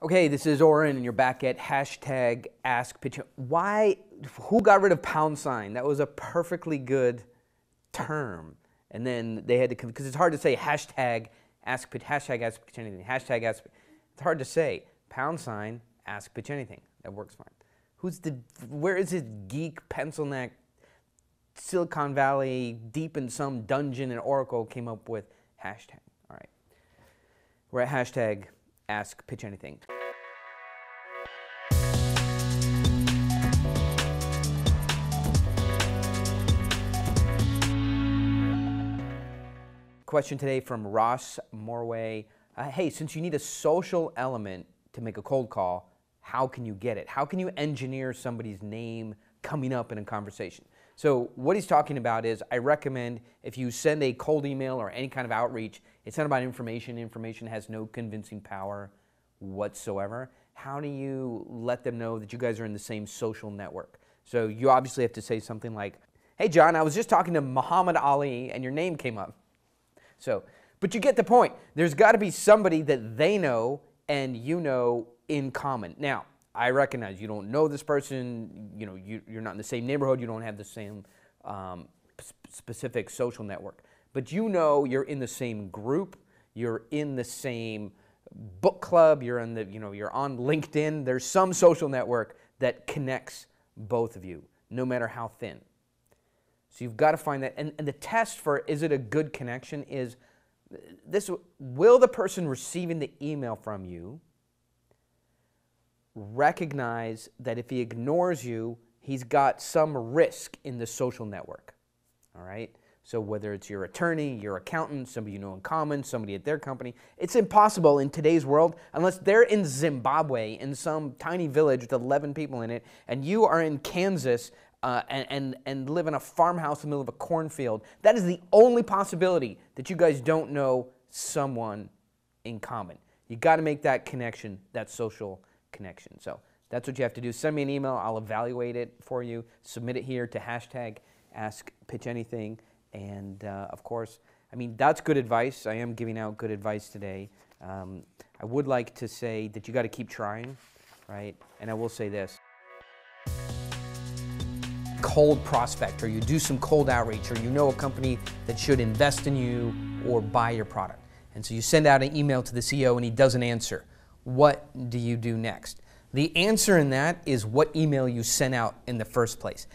Okay, this is Oren, and you're back at hashtag Ask Pitch. Who got rid of pound sign? That was a perfectly good term. And then they had to, because it's hard to say hashtag Ask Pitch anything, hashtag Ask, it's hard to say. Pound sign, Ask Pitch anything. That works fine. Where is this geek, pencil neck, Silicon Valley, deep in some dungeon in Oracle came up with hashtag? All right. We're at hashtag Ask Pitch Anything. Question today from Ross Morway. Hey, since you need a social element to make a cold call, how can you get it? How can you engineer somebody's name coming up in a conversation? So what he's talking about is, I recommend if you send a cold email or any kind of outreach, it's not about information. Information has no convincing power whatsoever. How do you let them know that you guys are in the same social network? So you obviously have to say something like, hey John, I was just talking to Muhammad Ali and your name came up. So, but you get the point. There's got to be somebody that they know and you know in common. Now, I recognize you don't know this person, you're not in the same neighborhood, you don't have the same specific social network, but you know you're in the same group, you're in the same book club, you're on LinkedIn. There's some social network that connects both of you, no matter how thin. So you've got to find that, and the test for is it a good connection is this: will the person receiving the email from you recognize that if he ignores you, he's got some risk in the social network? All right? So whether it's your attorney, your accountant, somebody you know in common, somebody at their company, it's impossible in today's world, unless they're in Zimbabwe in some tiny village with 11 people in it, and you are in Kansas and live in a farmhouse in the middle of a cornfield. That is the only possibility that you guys don't know someone in common. You got to make that connection, that social connection. So that's what you have to do. Send me an email. I'll evaluate it for you. Submit it here to hashtag Ask Pitch Anything. And of course, I mean, that's good advice. I am giving out good advice today. I would like to say that you got to keep trying, right? And I will say this. Cold prospect, or you do some cold outreach, or you know a company that should invest in you or buy your product. And so you send out an email to the CEO and he doesn't answer. What do you do next? The answer in that is what email you sent out in the first place.